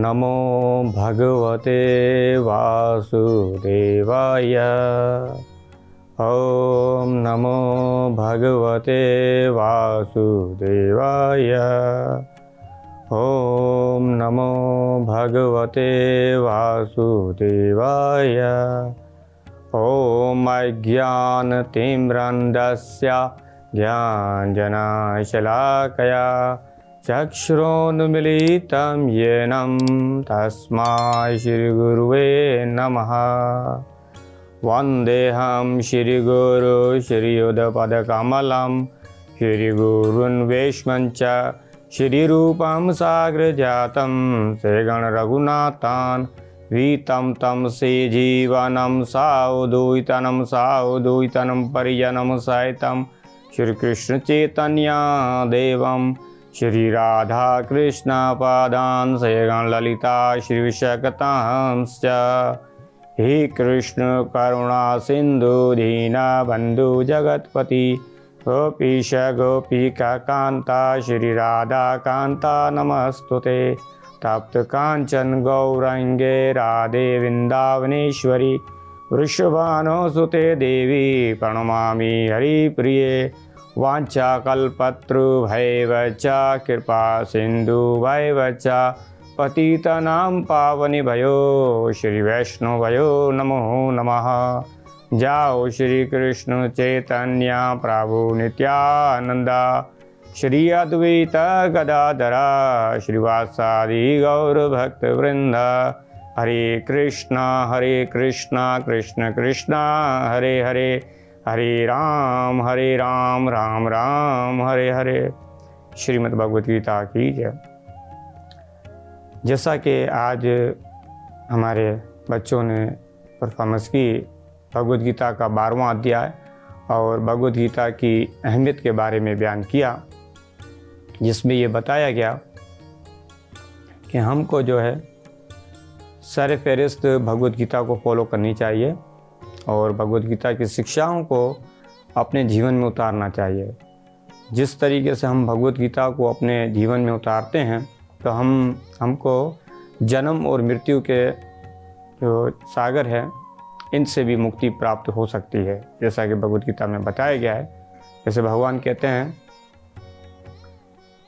नमो भगवते वासुदेवाय। ॐ नमो भगवते वासुदेवाय। ॐ नमो भगवते वासुदेवाय। ॐ अज्ञानतिम्रन्दस्य ज्ञानञ्जनशलाकया चक्षुरोन्मीलितं येन तस्मै श्रीगुरुवे नमः। वन्देऽहं श्रीगुरु श्रीयुतपदकमलं श्रीगुरुन् वैष्णवञ्च श्रीरूपं साग्रजातं श्रीगणरघुनाथान् वीतं तं श्रीजीवनं सावधूतं परिजनं सहितं श्रीकृष्णचैतन्यदेवं श्रीराधाकृष्णपादान् श्रीगणललिता श्रीविशाखांश्च। हे कृष्ण करुणा सिन्धु दीनबन्धु जगत्पति गोपीश गोपिका कान्ता श्रीराधाकान्ता नमस्तुते। तप्त कांचन गौरंगे राधे वृंदावनेश्वरी वृषभानुसुते देवी प्रणमामि हरिप्रिये। वाञ्छाकल्पतरुभ्यैव च कृपा सिन्धुभ्यैव च पतितानां पावनेभ्यो श्रीवैष्णवभ्यो नमो नमः। जाओ श्री कृष्ण चैतन्य प्रभु नित्यानंद श्री अद्वैत गदाधरा श्रीवासादि गौर भक्त वृंद। हरे कृष्णा कृष्ण कृष्ण हरे हरे, हरे राम राम राम हरे हरे। श्रीमद् भगवत गीता की जय। जैसा कि आज हमारे बच्चों ने परफॉर्मेंस की भगवत गीता का 12वां अध्याय और भगवत गीता की अहमियत के बारे में बयान किया, जिसमें ये बताया गया कि हमको जो है सर फहरिस्त भगवत गीता को फॉलो करनी चाहिए और भगवत गीता की शिक्षाओं को अपने जीवन में उतारना चाहिए। जिस तरीके से हम भगवत गीता को अपने जीवन में उतारते हैं तो हमको जन्म और मृत्यु के जो सागर है इनसे भी मुक्ति प्राप्त हो सकती है, जैसा कि भगवत गीता में बताया गया है। जैसे भगवान कहते हैं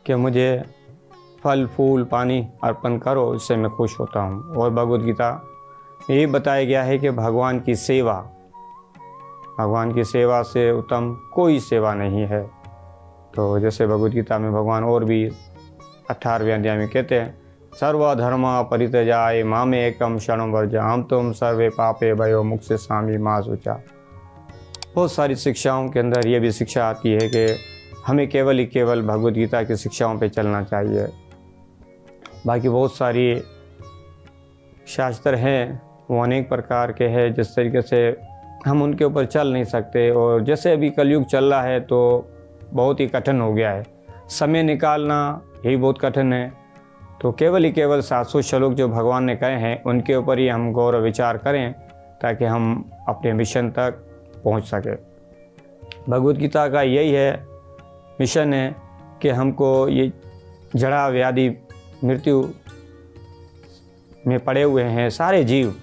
कि मुझे फल फूल पानी अर्पण करो, इससे मैं खुश होता हूँ। और भगवत गीता में ये बताया गया है कि भगवान की सेवा से उत्तम कोई सेवा नहीं है। तो जैसे भगवत गीता में भगवान और भी 18वें अध्याय में कहते हैं, सर्वधर्मा परित्यजाय मामेकं शरणं व्रज अहं त्वं सर्वे पापे भयो मोक्षयिष्यामि मा शुचा। बहुत सारी शिक्षाओं के अंदर ये भी शिक्षा आती है कि हमें केवल भगवत गीता की शिक्षाओं पे चलना चाहिए। बाकी बहुत सारी शास्त्र हैं, वो अनेक प्रकार के हैं, जिस तरीके से हम उनके ऊपर चल नहीं सकते। और जैसे अभी कलयुग चल रहा है तो बहुत ही कठिन हो गया है, समय निकालना यही बहुत कठिन है। तो केवल 700 श्लोक जो भगवान ने कहे हैं उनके ऊपर ही हम गौर विचार करें ताकि हम अपने मिशन तक पहुंच सके। भगवत गीता का यही है मिशन है कि हमको ये जड़ा व्याधि मृत्यु में पड़े हुए हैं सारे जीव,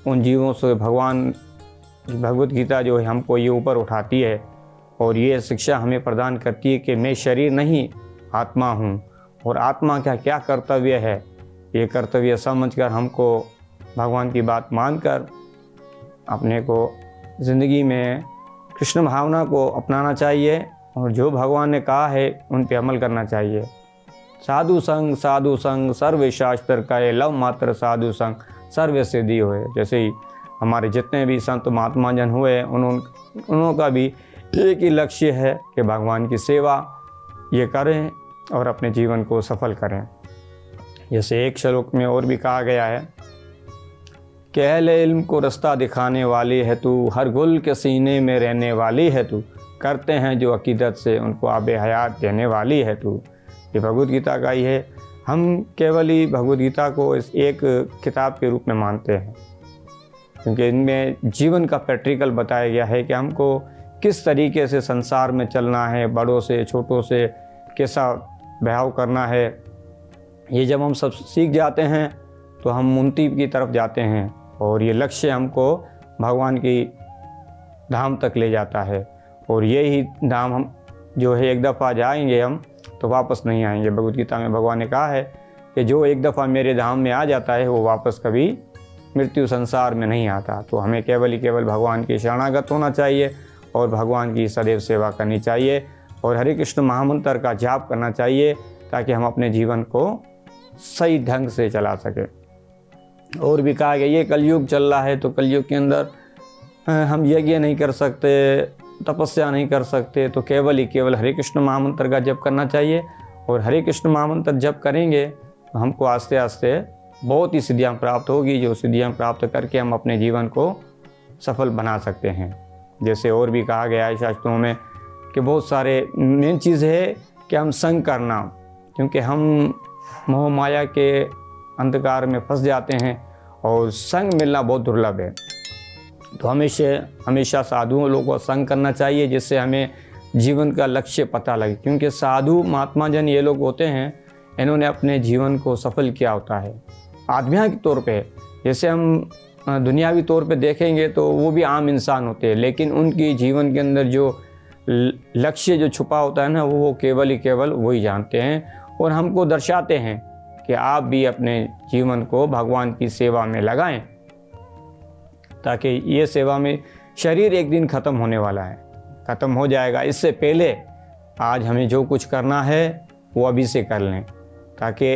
उन जीवों से भगवत गीता जो है हमको ये ऊपर उठाती है और ये शिक्षा हमें प्रदान करती है कि मैं शरीर नहीं आत्मा हूँ और आत्मा का क्या कर्तव्य है, ये कर्तव्य समझकर हमको भगवान की बात मानकर अपने को ज़िंदगी में कृष्ण भावना को अपनाना चाहिए और जो भगवान ने कहा है उन पे अमल करना चाहिए। साधु संग सर्व शास्त्र कहे लव मात्र साधु संग सर्व सिद्धि हुए। जैसे ही हमारे जितने भी संत महात्मा जन हुए उनका भी एक ही लक्ष्य है कि भगवान की सेवा ये करें और अपने जीवन को सफल करें। जैसे एक श्लोक में और भी कहा गया है कि अहले इल्म को रास्ता दिखाने वाली है तू, हर गुल के सीने में रहने वाली है तू, करते हैं जो अकीदत से उनको आबे हयात देने वाली है तू। ये भगवत गीता का ही है। हम केवल ही भगवत गीता को इस एक किताब के रूप में मानते हैं क्योंकि इनमें जीवन का प्रैक्टिकल बताया गया है कि हमको किस तरीके से संसार में चलना है, बड़ों से छोटों से कैसा व्यवहार करना है, ये जब हम सब सीख जाते हैं तो हम उन्नति की तरफ जाते हैं और ये लक्ष्य हमको भगवान की धाम तक ले जाता है। और यही धाम हम जो है एक दफ़ा जाएंगे हम तो वापस नहीं आएंगे। भगवद गीता में भगवान ने कहा है कि जो एक दफ़ा मेरे धाम में आ जाता है वो वापस कभी मृत्यु संसार में नहीं आता। तो हमें केवल ही केवल भगवान के शरणागत होना चाहिए और भगवान की सदैव सेवा करनी चाहिए और हरे कृष्ण महामंत्र का जाप करना चाहिए ताकि हम अपने जीवन को सही ढंग से चला सकें। और भी कहा गया ये कलयुग चल रहा है तो कलयुग के अंदर हम यज्ञ नहीं कर सकते, तपस्या नहीं कर सकते, तो केवल ही केवल हरे कृष्ण महामंत्र का जप करना चाहिए। और हरे कृष्ण महामंत्र जप करेंगे तो हमको आस्ते आस्ते बहुत ही सिद्धियाँ प्राप्त होगी, जो सिद्धियाँ प्राप्त करके हम अपने जीवन को सफल बना सकते हैं। जैसे और भी कहा गया है शास्त्रों में कि बहुत सारे मेन चीज़ है कि हम संग करना, क्योंकि हम मोह माया के अंधकार में फंस जाते हैं और संग मिलना बहुत दुर्लभ है। तो हमेशा साधुओं लोगों को संग करना चाहिए जिससे हमें जीवन का लक्ष्य पता लगे, क्योंकि साधु महात्मा जन ये लोग होते हैं इन्होंने अपने जीवन को सफल किया होता है आध्यात्मिक तौर पे। जैसे हम दुनियावी तौर पे देखेंगे तो वो भी आम इंसान होते हैं, लेकिन उनकी जीवन के अंदर जो लक्ष्य जो छुपा होता है ना वो केवल ही केवल वही जानते हैं और हमको दर्शाते हैं कि आप भी अपने जीवन को भगवान की सेवा में लगाएं, ताकि ये सेवा में शरीर एक दिन ख़त्म होने वाला है, ख़त्म हो जाएगा। इससे पहले आज हमें जो कुछ करना है वो अभी से कर लें ताकि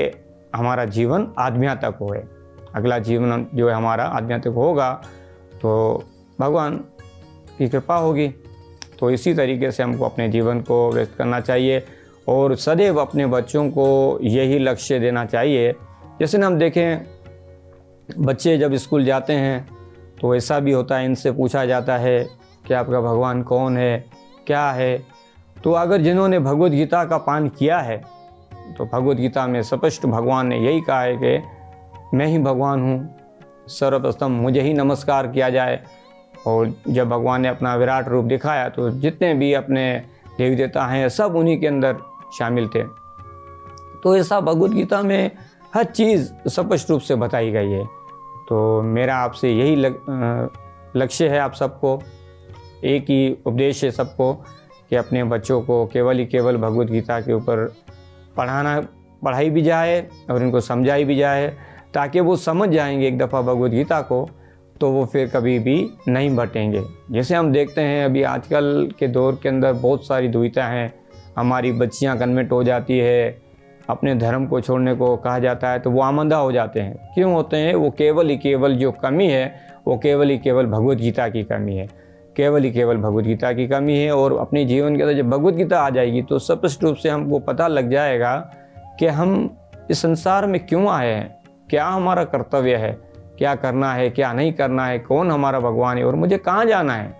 हमारा जीवन आध्यात्मिक होए। अगला जीवन जो है हमारा आध्यात्मिक होगा तो भगवान की कृपा होगी। तो इसी तरीके से हमको अपने जीवन को व्यस्त करना चाहिए और सदैव अपने बच्चों को यही लक्ष्य देना चाहिए। जैसे ना हम देखें बच्चे जब स्कूल जाते हैं तो ऐसा भी होता है, इनसे पूछा जाता है कि आपका भगवान कौन है, क्या है। तो अगर जिन्होंने भगवद गीता का पान किया है तो भगवद गीता में स्पष्ट भगवान ने यही कहा है कि मैं ही भगवान हूँ, सर्वप्रथम मुझे ही नमस्कार किया जाए। और जब भगवान ने अपना विराट रूप दिखाया तो जितने भी अपने देवी देवता हैं सब उन्हीं के अंदर शामिल थे। तो ऐसा भगवद गीता में हर चीज़ स्पष्ट रूप से बताई गई है। तो मेरा आपसे यही लक्ष्य है, आप सबको एक ही उपदेश है सबको कि अपने बच्चों को केवल ही केवल भगवद गीता के ऊपर पढ़ाई भी जाए और इनको समझाई भी जाए, ताकि वो समझ जाएंगे एक दफ़ा भगवद गीता को तो वो फिर कभी भी नहीं भटेंगे। जैसे हम देखते हैं अभी आजकल के दौर के अंदर बहुत सारी दुविधा हैं, हमारी बच्चियां कन्वर्ट हो जाती है, अपने धर्म को छोड़ने को कहा जाता है तो वो आमंदा हो जाते हैं। क्यों होते हैं? वो केवल ही केवल जो कमी है वो केवल ही केवल भगवद गीता की कमी है, केवल ही केवल भगवद गीता की कमी है। और अपने जीवन के अंदर जब भगवद गीता आ जाएगी तो स्पष्ट रूप से हमको पता लग जाएगा कि हम इस संसार में क्यों आए हैं, क्या हमारा कर्तव्य है, क्या करना है क्या नहीं करना है, कौन हमारा भगवान है और मुझे कहाँ जाना है।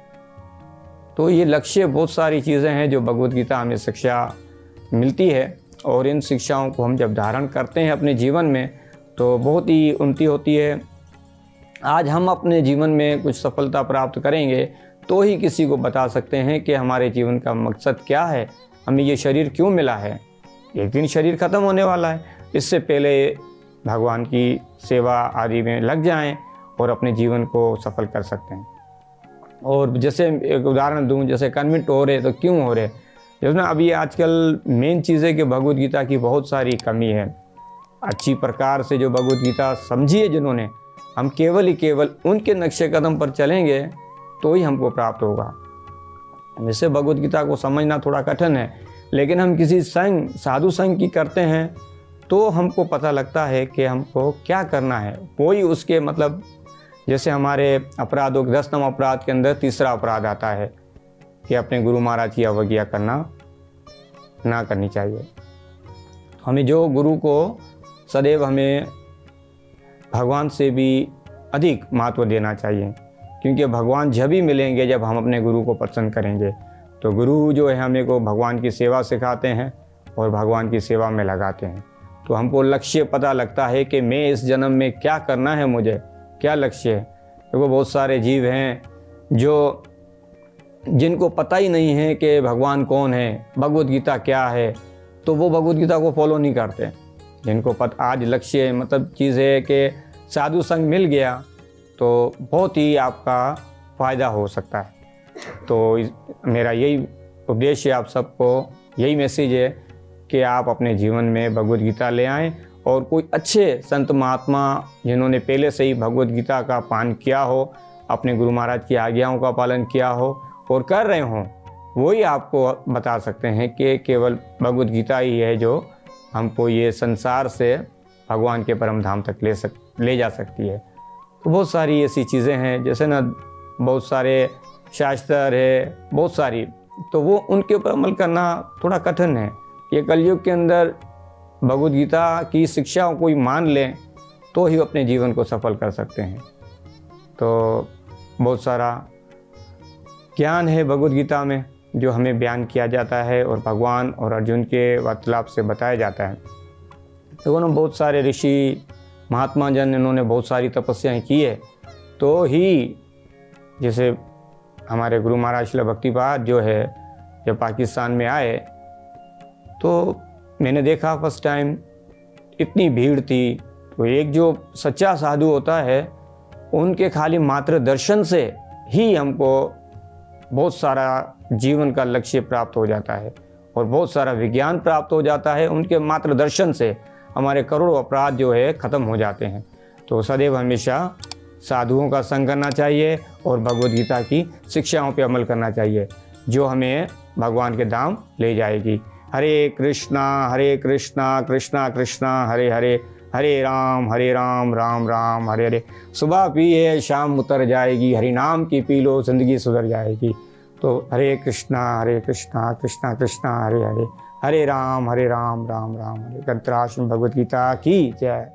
तो ये लक्ष्य बहुत सारी चीज़ें हैं जो भगवद गीता हमें शिक्षा मिलती है और इन शिक्षाओं को हम जब धारण करते हैं अपने जीवन में तो बहुत ही उन्नति होती है। आज हम अपने जीवन में कुछ सफलता प्राप्त करेंगे तो ही किसी को बता सकते हैं कि हमारे जीवन का मकसद क्या है, हमें ये शरीर क्यों मिला है। एक दिन शरीर ख़त्म होने वाला है, इससे पहले भगवान की सेवा आदि में लग जाएं और अपने जीवन को सफल कर सकते हैं। और जैसे एक उदाहरण दूं, जैसे कन्वर्ट हो रहे तो क्यों हो रहे, जैसे ना अभी आजकल मेन चीज़ है कि भगवद गीता की बहुत सारी कमी है। अच्छी प्रकार से जो भगवद गीता समझी है जिन्होंने, हम केवल ही केवल उनके नक्शे कदम पर चलेंगे तो ही हमको प्राप्त होगा। वैसे भगवद गीता को समझना थोड़ा कठिन है, लेकिन हम किसी संग साधु संग की करते हैं तो हमको पता लगता है कि हमको क्या करना है। कोई उसके मतलब जैसे हमारे अपराधों 10 नंबर अपराध के अंदर तीसरा अपराध आता है कि अपने गुरु महाराज की अवज्ञा करना ना करनी चाहिए। हमें जो गुरु को सदैव हमें भगवान से भी अधिक महत्व देना चाहिए, क्योंकि भगवान जब ही मिलेंगे जब हम अपने गुरु को पसंद करेंगे। तो गुरु जो है हमें को भगवान की सेवा सिखाते हैं और भगवान की सेवा में लगाते हैं। तो हमको लक्ष्य पता लगता है कि मैं इस जन्म में क्या करना है, मुझे क्या लक्ष्य है। देखो बहुत सारे जीव हैं जो जिनको पता ही नहीं है कि भगवान कौन है, भगवद गीता क्या है, तो वो भगवद गीता को फॉलो नहीं करते। जिनको आज लक्ष्य मतलब चीज़ है कि साधु संग मिल गया तो बहुत ही आपका फ़ायदा हो सकता है। तो मेरा यही उपदेश है आप सबको, यही मैसेज है कि आप अपने जीवन में भगवद गीता ले आएँ और कोई अच्छे संत महात्मा जिन्होंने पहले से ही भगवद गीता का पान किया हो, अपने गुरु महाराज की आज्ञाओं का पालन किया हो और कर रहे हों, वही आपको बता सकते हैं कि केवल भगवद गीता ही है जो हमको ये संसार से भगवान के परम धाम तक ले जा सकती है। तो बहुत सारी ऐसी चीज़ें हैं, जैसे ना बहुत सारे शास्त्र है, बहुत सारी, तो वो उनके ऊपर अमल करना थोड़ा कठिन है। ये कलयुग के अंदर भगवद गीता की शिक्षाओं को ही मान लें तो ही अपने जीवन को सफल कर सकते हैं। तो बहुत सारा ज्ञान है भगवद गीता में जो हमें बयान किया जाता है और भगवान और अर्जुन के वार्तालाप से बताया जाता है। तो उन्होंने बहुत सारे ऋषि महात्मा जन इन्होंने बहुत सारी तपस्याएं की है, तो ही जैसे हमारे गुरु महाराज श्रील भक्तिपाद जो है जब पाकिस्तान में आए तो मैंने देखा फर्स्ट टाइम इतनी भीड़ थी। तो एक जो सच्चा साधु होता है उनके खाली मात्र दर्शन से ही हमको बहुत सारा जीवन का लक्ष्य प्राप्त हो जाता है और बहुत सारा विज्ञान प्राप्त हो जाता है। उनके मात्र दर्शन से हमारे करोड़ों अपराध जो है ख़त्म हो जाते हैं। तो सदैव हमेशा साधुओं का संग करना चाहिए और भगवद गीता की शिक्षाओं पर अमल करना चाहिए जो हमें भगवान के धाम ले जाएगी। हरे कृष्णा कृष्णा कृष्णा हरे हरे, हरे राम राम राम हरे हरे। सुबह पिए शाम उतर जाएगी, हरि नाम की पी लो जिंदगी सुधर जाएगी। तो हरे कृष्णा कृष्णा कृष्णा हरे हरे, हरे राम राम राम हरे। गंतराश्रम भगवद गीता की जय।